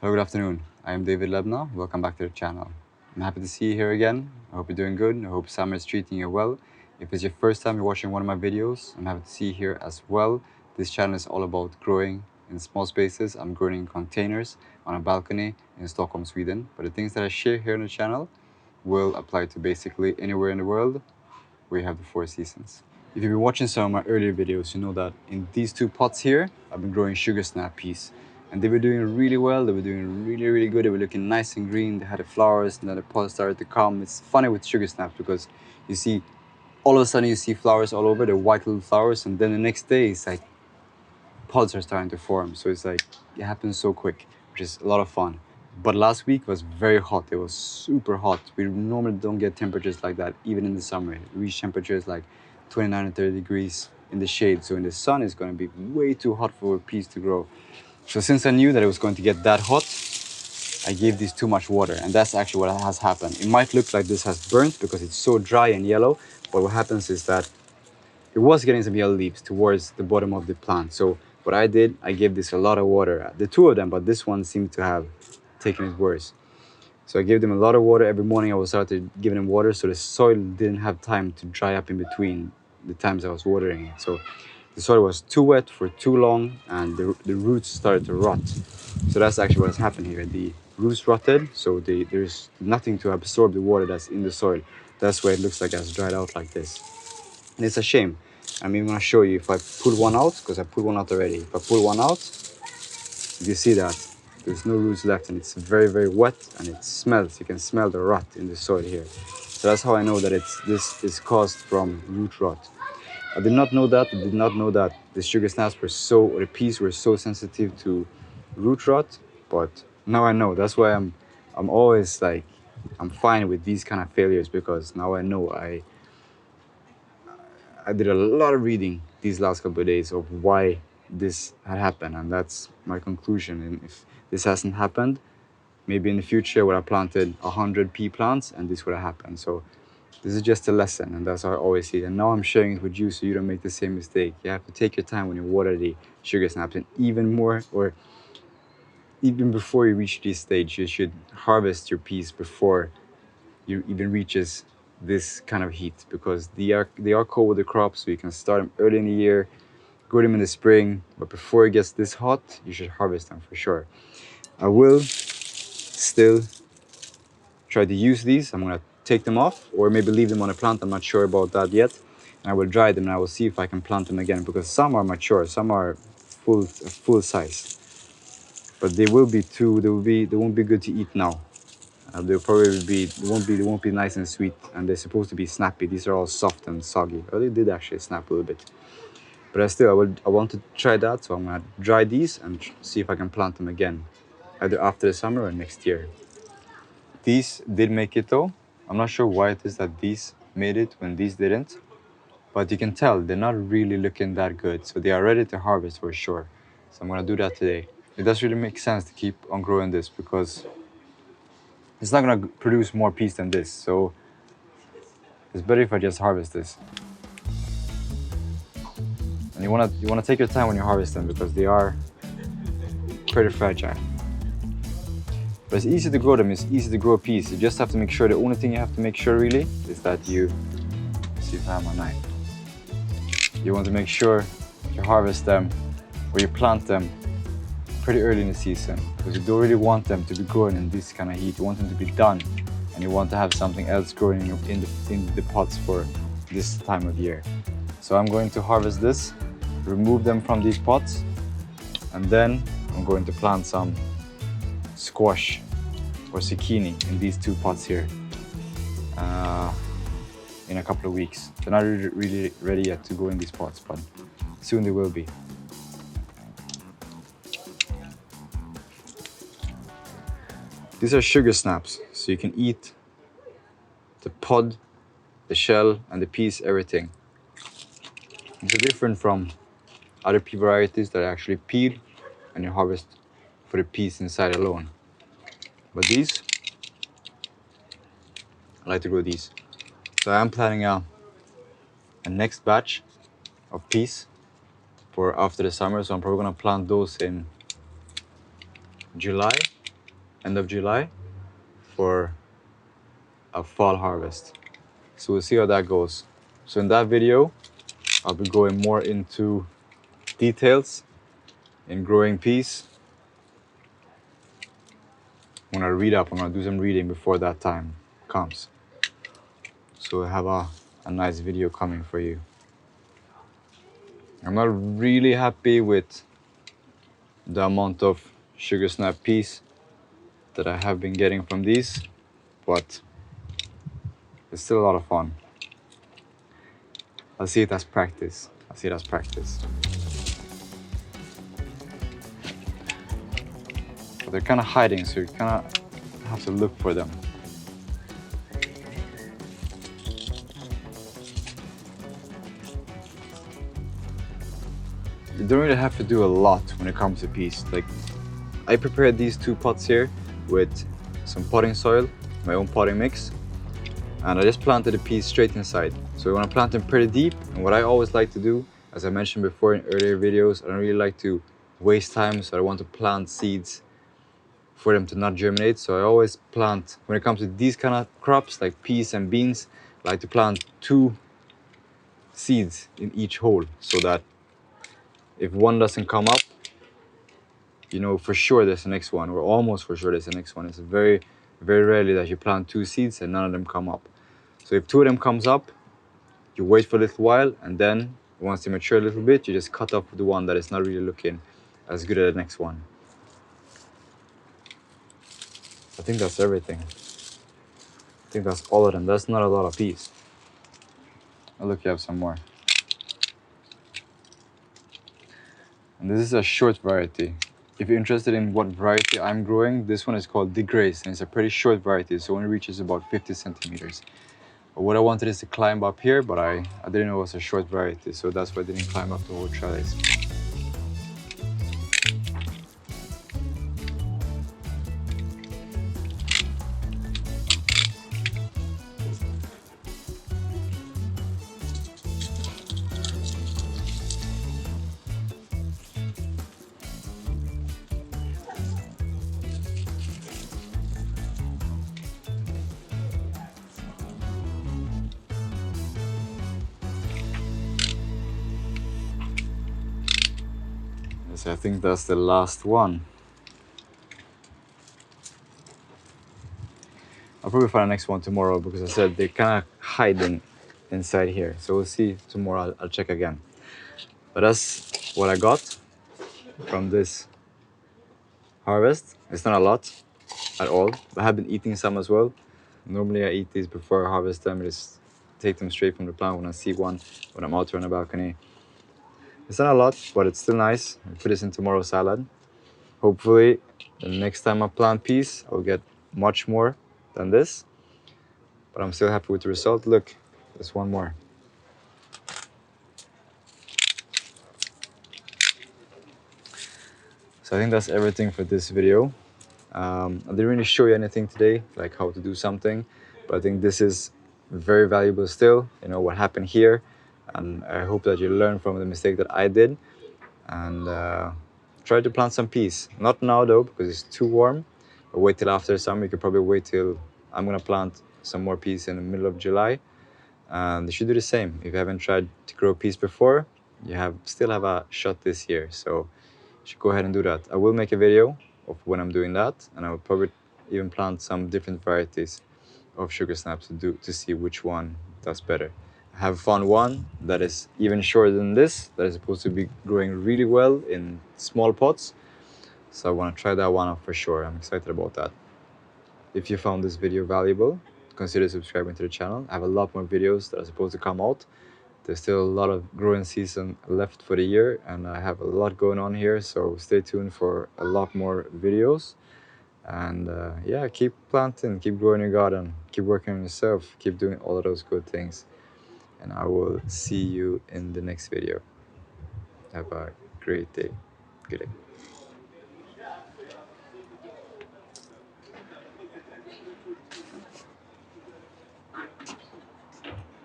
Hello, good afternoon. I am David Lebna. Welcome back to the channel. I'm happy to see you here again. I hope you're doing good. I hope summer is treating you well. If it's your first time you're watching one of my videos, I'm happy to see you here as well. This channel is all about growing in small spaces. I'm growing in containers on a balcony in Stockholm, Sweden. But the things that I share here on the channel will apply to basically anywhere in the world where you have the 4 seasons. If you've been watching some of my earlier videos, you know that in these 2 pots here, I've been growing sugar snap peas. And they were doing really well, they were doing really good, they were looking nice and green, they had the flowers, and then the pods started to come. It's funny with sugar snaps because you see, all of a sudden you see flowers all over, the white little flowers, and then the next day it's like pods are starting to form. So it's like, it happens so quick, which is a lot of fun. But last week was very hot. It was super hot. We normally don't get temperatures like that, even in the summer. It reach temperatures like 29 and 30 degrees in the shade. So in the sun, it's going to be way too hot for peas to grow. So since I knew that it was going to get that hot, I gave these too much water. And that's actually what has happened. It might look like this has burnt because it's so dry and yellow. But what happens is that it was getting some yellow leaves towards the bottom of the plant. So what I did, I gave this a lot of water. The two of them, but this one seemed to have taken it worse. So I gave them a lot of water every morning. I was started giving them water, so the soil didn't have time to dry up in between the times I was watering it. So the soil was too wet for too long, and the roots started to rot. So that's actually what has happened here. The roots rotted, so there's nothing to absorb the water that's in the soil. That's why it looks like it's dried out like this. And it's a shame. I'm even gonna show you if I pull one out, because I pulled one out already. If I pull one out, you see that there's no roots left, and it's very wet, and it smells. You can smell the rot in the soil here. So that's how I know that this is caused from root rot. I did not know that. I did not know that the sugar snaps were or the peas were so sensitive to root rot. But now I know. That's why I'm always like, I'm fine with these kind of failures, because now I know. I did a lot of reading these last couple of days of why this had happened, and that's my conclusion. And if this hasn't happened, maybe in the future would have planted 100 pea plants and this would have happened. So this is just a lesson, and that's how I always see it. And now I'm sharing it with you so you don't make the same mistake. You have to take your time when you water the sugar snaps, and even more, or even before you reach this stage, you should harvest your peas before you even reaches this kind of heat, because they are cold with the crop, so you can start them early in the year, grow them in the spring, but before it gets this hot, you should harvest them for sure. I will still try to use these. I'm gonna take them off, or maybe leave them on a plant. I'm not sure about that yet. And I will dry them, and I will see if I can plant them again, because some are mature, some are full size, but they won't be good to eat now. They won't be nice and sweet, and they're supposed to be snappy. These are all soft and soggy. Oh, they did actually snap a little bit, but I want to try that. So I'm gonna dry these and see if I can plant them again, either after the summer or next year. These did make it though. I'm not sure why it is that these made it when these didn't, but you can tell they're not really looking that good. So they are ready to harvest for sure. So I'm gonna do that today. It does really make sense to keep on growing this, because it's not gonna produce more peas than this. So it's better if I just harvest this. And you wanna take your time when you harvest them, because they are pretty fragile. But it's easy to grow them. It's easy to grow peas. You just have to make sure. The only thing you have to make sure really is that you see if I have my knife. You want to make sure you harvest them or you plant them pretty early in the season, because you don't really want them to be growing in this kind of heat. You want them to be done, and you want to have something else growing in the pots for this time of year. So I'm going to harvest this, remove them from these pots, and then I'm going to plant some squash or zucchini in these 2 pots here in a couple of weeks. They're not really ready yet to go in these pots, but soon they will be. These are sugar snaps, so you can eat the pod, the shell, and the peas, everything. These are different from other pea varieties that are actually peel and you harvest for the peas inside alone. But these, I like to grow these. So I'm planning a next batch of peas for after the summer. So I'm probably gonna plant those in July end of July for a fall harvest. So we'll see how that goes. So in that video, I'll be going more into details in growing peas. I'm gonna read up, I'm gonna do some reading before that time comes. So we'll have a nice video coming for you. I'm not really happy with the amount of sugar snap peas that I have been getting from these, but it's still a lot of fun. I'll see it as practice. I'll see it as practice. But they're kind of hiding, so you kind of have to look for them. You don't really have to do a lot when it comes to peas. Like, I prepared these 2 pots here with some potting soil, my own potting mix, and I just planted the peas straight inside. So you want to plant them pretty deep, and what I always like to do, as I mentioned before in earlier videos, I don't really like to waste time, so I want to plant seeds for them to not germinate. So I always plant, when it comes to these kind of crops like peas and beans, I like to plant 2 seeds in each hole, so that if one doesn't come up, you know for sure there's the next one, or almost for sure there's the next one. It's very, very rarely that you plant 2 seeds and none of them come up. So if 2 of them comes up, you wait for a little while, and then once they mature a little bit, you just cut off the one that is not really looking as good as the next one. I think that's everything. I think that's all of them. That's not a lot of peas. Oh, look, you have some more. And this is a short variety. If you're interested in what variety I'm growing, this one is called De Grace, and it's a pretty short variety, so it only reaches about 50 centimeters. But what I wanted is to climb up here, but I didn't know it was a short variety, so that's why I didn't climb up the whole trellis. So I think that's the last one. I'll probably find the next one tomorrow, because I said they're kind of hiding inside here. So we'll see tomorrow. I'll check again. But that's what I got from this harvest. It's not a lot at all. I have been eating some as well. Normally I eat these before I harvest them. I just take them straight from the plant when I see one, when I'm out here on the balcony. It's not a lot, but it's still nice. I'll put this in tomorrow's salad. Hopefully the next time I plant peas, I'll get much more than this. But I'm still happy with the result. Look, there's one more. So I think that's everything for this video. I didn't really show you anything today, like how to do something, but I think this is very valuable still, you know, what happened here. And I hope that you learn from the mistake that I did, and try to plant some peas. Not now though, because it's too warm, but wait till after summer. You could probably wait till I'm gonna plant some more peas in the middle of July. And you should do the same. If you haven't tried to grow peas before, you still have a shot this year, so you should go ahead and do that. I will make a video of when I'm doing that, and I will probably even plant some different varieties of sugar snaps to see which one does better. I have found one that is even shorter than this, that is supposed to be growing really well in small pots, so I want to try that one out for sure. I'm excited about that. If you found this video valuable, consider subscribing to the channel. I have a lot more videos that are supposed to come out. There's still a lot of growing season left for the year, and I have a lot going on here, so stay tuned for a lot more videos. And yeah, keep planting, keep growing your garden, keep working on yourself, keep doing all of those good things. And I will see you in the next video. Have a great day. Good day.